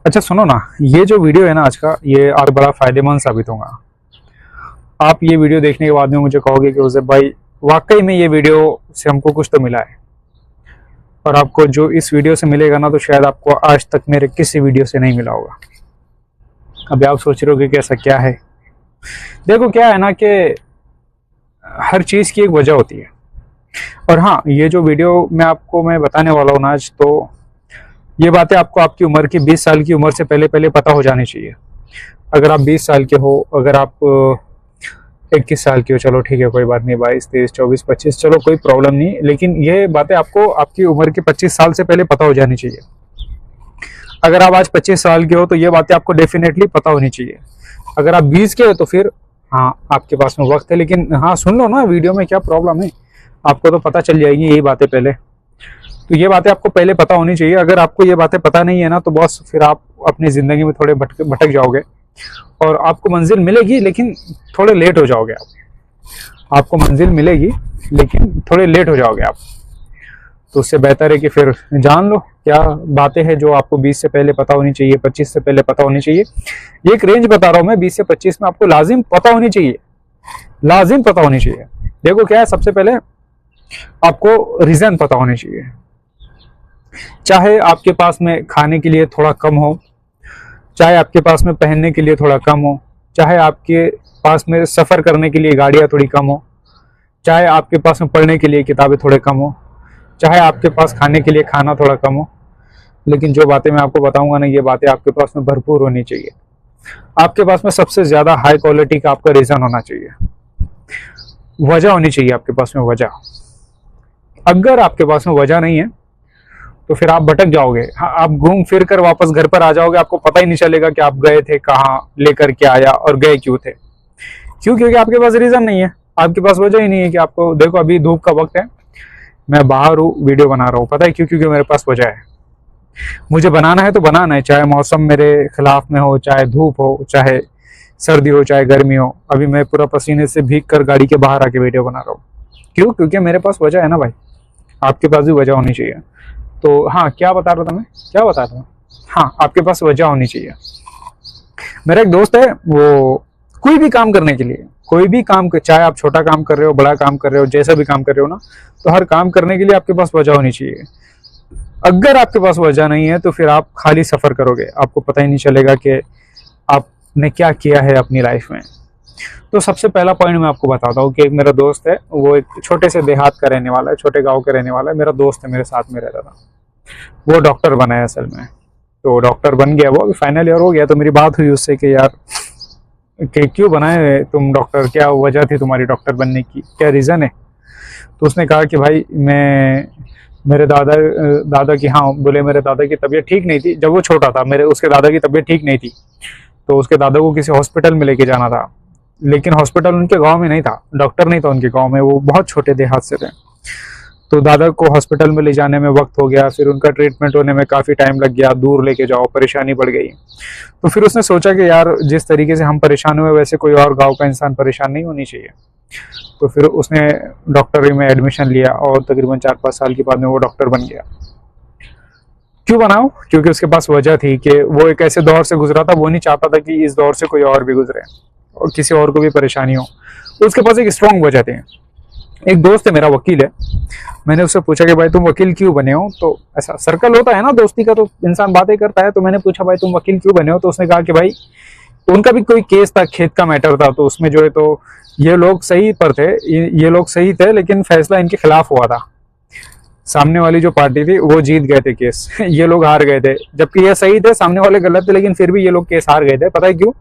अच्छा सुनो ना, ये जो वीडियो है ना आज का, ये और बड़ा फायदेमंद साबित होगा। आप ये वीडियो देखने के बाद में मुझे कहोगे कि उसे भाई वाकई में ये वीडियो से हमको कुछ तो मिला है। और आपको जो इस वीडियो से मिलेगा ना, तो शायद आपको आज तक मेरे किसी वीडियो से नहीं मिला होगा। अभी आप सोच रहे हो कि ऐसा क्या है। देखो क्या है ना कि हर चीज़ की एक वजह होती है। और हाँ, ये जो वीडियो मैं बताने वाला हूँ ना आज, तो ये बातें आपको आपकी उम्र की 20 साल की उम्र से पहले पहले पता हो जानी चाहिए। अगर आप 20 साल के हो, अगर आप 21 साल की हो, चलो ठीक है कोई बात नहीं, 22 23 24 25, चलो कोई प्रॉब्लम नहीं, लेकिन ये बातें आपको आपकी उम्र के 25 साल से पहले पता हो जानी चाहिए। अगर आप आज 25 साल के हो तो ये बातें आपको डेफिनेटली पता होनी चाहिए। अगर आप 20 के हो तो फिर हाँ, आपके पास में वक्त है, लेकिन हाँ सुन लो ना वीडियो में क्या प्रॉब्लम है, आपको तो पता चल जाएगी यही बातें पहले। तो ये बातें आपको पहले पता होनी चाहिए। अगर आपको ये बातें पता नहीं है ना, तो बस फिर आप अपनी ज़िंदगी में थोड़े भटक जाओगे और आपको मंजिल मिलेगी, लेकिन थोड़े लेट हो जाओगे आपको मंजिल मिलेगी लेकिन थोड़े लेट हो जाओगे आप। तो उससे बेहतर है कि फिर जान लो क्या बातें हैं जो आपको 20 से पहले पता होनी चाहिए, 25 से पहले पता होनी चाहिए। एक रेंज बता रहा हूँ मैं, 20 से 25 में आपको लाजिम पता होनी चाहिए, लाजिम पता होनी चाहिए। देखो क्या है, सबसे पहले आपको रीज़न पता होनी चाहिए। चाहे आपके पास में खाने के लिए थोड़ा कम हो, चाहे आपके पास में पहनने के लिए थोड़ा कम हो, चाहे आपके पास में सफ़र करने के लिए गाड़ियाँ थोड़ी कम हो, चाहे आपके पास में पढ़ने के लिए किताबें थोड़े कम हो, चाहे आपके पास खाने के लिए खाना थोड़ा कम हो, लेकिन जो बातें मैं आपको बताऊंगा ना, ये बातें आपके पास में भरपूर होनी चाहिए। आपके पास में सबसे ज़्यादा हाई क्वालिटी का आपका रीज़न होना चाहिए, वजह होनी चाहिए आपके पास में, वजह। अगर आपके पास में वजह नहीं है तो फिर आप भटक जाओगे। हाँ, आप घूम फिर कर वापस घर पर आ जाओगे, आपको पता ही नहीं चलेगा कि आप गए थे कहाँ, लेकर के आया और गए क्यों थे। क्यों? क्योंकि आपके पास रीज़न नहीं है, आपके पास वजह ही नहीं है कि आपको। देखो अभी धूप का वक्त है, मैं बाहर हूँ, वीडियो बना रहा हूँ, पता है क्यों? क्योंकि मेरे पास वजह है। मुझे बनाना है तो बनाना है, चाहे मौसम मेरे खिलाफ में हो, चाहे धूप हो, चाहे सर्दी हो, चाहे गर्मी हो। अभी मैं पूरा पसीने से भीग कर गाड़ी के बाहर आके वीडियो बना रहा हूँ। क्यों? क्योंकि मेरे पास वजह है ना भाई। आपके पास भी वजह होनी चाहिए। तो हाँ, क्या बता रहा था मैं, क्या बता रहा था? हाँ, आपके पास वजह होनी चाहिए। मेरा एक दोस्त है, वो कोई भी काम करने के लिए, कोई भी काम, चाहे आप छोटा काम कर रहे हो, बड़ा काम कर रहे हो, जैसा भी काम कर रहे हो ना, तो हर काम करने के लिए आपके पास वजह होनी चाहिए। अगर आपके पास वजह नहीं है तो फिर आप खाली सफ़र करोगे, आपको पता ही नहीं चलेगा कि आपने क्या किया है अपनी लाइफ में। तो सबसे पहला पॉइंट मैं आपको बताता हूँ कि एक मेरा दोस्त है, वो एक छोटे से देहात का रहने वाला है, छोटे गांव का रहने वाला है। मेरा दोस्त है, मेरे साथ में रहता था, वो डॉक्टर बना है असल में। तो डॉक्टर बन गया, वो अभी फाइनल ईयर हो गया। तो मेरी बात हुई उससे कि यार कि क्यों बनाए तुम डॉक्टर, क्या वजह थी तुम्हारी डॉक्टर बनने की, क्या रीज़न है? तो उसने कहा कि भाई मेरे दादा की, हाँ बोले, मेरे दादा की तबीयत ठीक नहीं थी जब वो छोटा था। उसके दादा की तबीयत ठीक नहीं थी, तो उसके दादा को किसी हॉस्पिटल में लेके जाना था, लेकिन हॉस्पिटल उनके गांव में नहीं था, डॉक्टर नहीं था उनके गांव में, वो बहुत छोटे देहात से थे। तो दादा को हॉस्पिटल में ले जाने में वक्त हो गया, फिर उनका ट्रीटमेंट होने में काफ़ी टाइम लग गया, दूर लेके जाओ, परेशानी बढ़ गई। तो फिर उसने सोचा कि यार जिस तरीके से हम परेशान हुए, वैसे कोई और गांव का इंसान परेशान नहीं होनी चाहिए। तो फिर उसने डॉक्टरी में एडमिशन लिया और तकरीबन 4-5 साल के बाद में वो डॉक्टर बन गया। क्यों बनाओ? क्योंकि उसके पास वजह थी कि वो एक ऐसे दौर से गुजरा था, वो नहीं चाहता था कि इस दौर से कोई और भी गुजरे और किसी और को भी परेशानी हो। उसके पास एक स्ट्रॉन्ग वजह थी। एक दोस्त है मेरा, वकील है। मैंने उससे पूछा कि भाई तुम वकील क्यों बने हो? तो ऐसा सर्कल होता है ना दोस्ती का, तो इंसान बातें करता है। तो मैंने पूछा भाई तुम वकील क्यों बने हो? तो उसने कहा कि भाई उनका भी कोई केस था, खेत का मैटर था, तो उसमें जो है तो ये लोग सही पर थे, ये लोग सही थे, लेकिन फैसला इनके खिलाफ हुआ था। सामने वाली जो पार्टी थी वो जीत गए थे केस ये लोग हार गए थे, जबकि ये सही थे, सामने वाले गलत थे, लेकिन फिर भी ये लोग केस हार गए थे। पता है क्यों?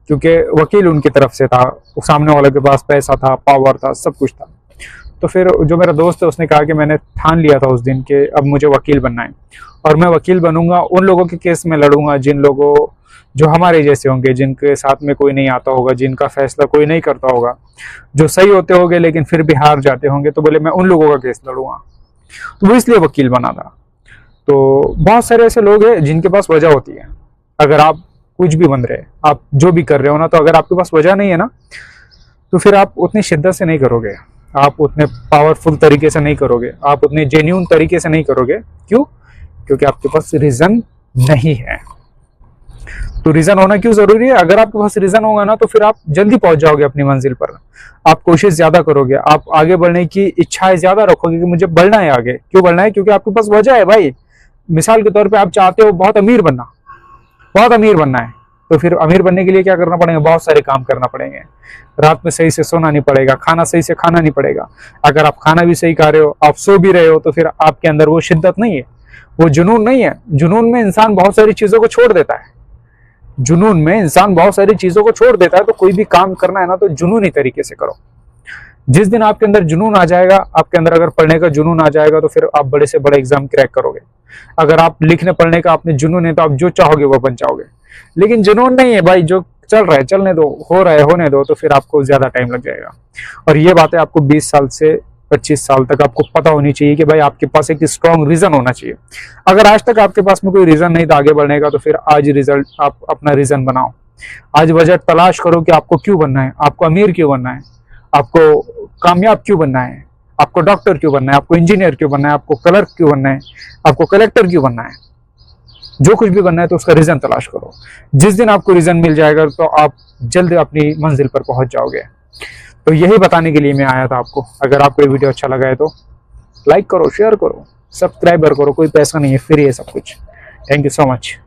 क्योंकि वकील उनकी तरफ से था, सामने वाले के पास पैसा था, पावर था, सब कुछ था। तो फिर जो मेरा दोस्त है उसने कहा कि मैंने ठान लिया था उस दिन कि अब मुझे वकील बनना है, और मैं वकील बनूंगा, उन लोगों के केस में लड़ूंगा जिन लोगों, जो हमारे जैसे होंगे, जिनके साथ में कोई नहीं आता होगा, जिनका फैसला कोई नहीं करता होगा, जो सही होते होंगे लेकिन फिर भी हार जाते होंगे। तो बोले मैं उन लोगों का केस लड़ूंगा। तो वो इसलिए वकील बना था। तो बहुत सारे ऐसे लोग हैं जिनके पास वजह होती है। अगर आप कुछ भी बन रहे, आप जो भी कर रहे हो ना, तो अगर आपके पास वजह नहीं है ना, तो फिर आप उतनी शिद्दत से नहीं करोगे, आप उतने पावरफुल तरीके से नहीं करोगे, आप उतने जेन्यून तरीके से नहीं करोगे। क्यों? क्योंकि आपके पास रीज़न नहीं है। तो रीजन होना क्यों जरूरी है? अगर आपके पास रीजन होगा ना तो फिर आप जल्दी पहुंच जाओगे अपनी मंजिल पर, आप कोशिश ज्यादा करोगे, आप आगे बढ़ने की इच्छाएं ज्यादा रखोगे कि मुझे बढ़ना है आगे। क्यों बढ़ना है? क्योंकि आपके पास वजह है भाई। मिसाल के तौर पे आप चाहते हो बहुत अमीर बनना, बहुत अमीर बनना है, तो फिर अमीर बनने के लिए क्या करना पड़ेगा? बहुत सारे काम करना पड़ेंगे। रात में सही से सोना नहीं पड़ेगा, खाना सही से खाना नहीं पड़ेगा। अगर आप खाना भी सही खा रहे हो, आप सो भी रहे हो, तो फिर आपके अंदर वो शिद्दत नहीं है, वो जुनून नहीं है। जुनून में इंसान बहुत सारी चीजों को छोड़ देता है। जुनून में इंसान बहुत सारी चीजों को छोड़ देता है। तो कोई भी काम करना है ना तो जुनूनी तरीके से करो। जिस दिन आपके अंदर जुनून आ जाएगा, आपके अंदर अगर पढ़ने का जुनून आ जाएगा, तो फिर आप बड़े से बड़े एग्जाम क्रैक करोगे। अगर आप लिखने पढ़ने का आपने जुनून है तो आप जो चाहोगे वो बन जाओगे। लेकिन जुनून नहीं है भाई, जो चल रहा है चलने दो, हो रहा है होने दो, तो फिर आपको ज्यादा टाइम लग जाएगा। और ये बातें आपको 20 साल से 25 साल तक आपको पता होनी चाहिए कि भाई आपके पास एक स्ट्रॉन्ग रीजन होना चाहिए। अगर आज तक आपके पास में कोई रीजन नहीं था आगे बढ़ने का, तो फिर आज रिजल्ट आप अपना रीजन बनाओ। आज वजह तलाश करो कि आपको क्यों बनना है, आपको अमीर क्यों बनना है, आपको कामयाब क्यों बनना है, आपको डॉक्टर क्यों बनना है, आपको इंजीनियर क्यों बनना है, आपको क्लर्क क्यों बनना है, आपको कलेक्टर क्यों बनना है। जो कुछ भी बनना है तो उसका रीजन तलाश करो। जिस दिन आपको रीजन मिल जाएगा तो आप जल्द अपनी मंजिल पर पहुंच जाओगे। तो यही बताने के लिए मैं आया था आपको। अगर आपको ये वीडियो अच्छा लगा है तो लाइक करो, शेयर करो, सब्सक्राइबर करो। कोई पैसा नहीं है, फ्री है सब कुछ। Thank you so much.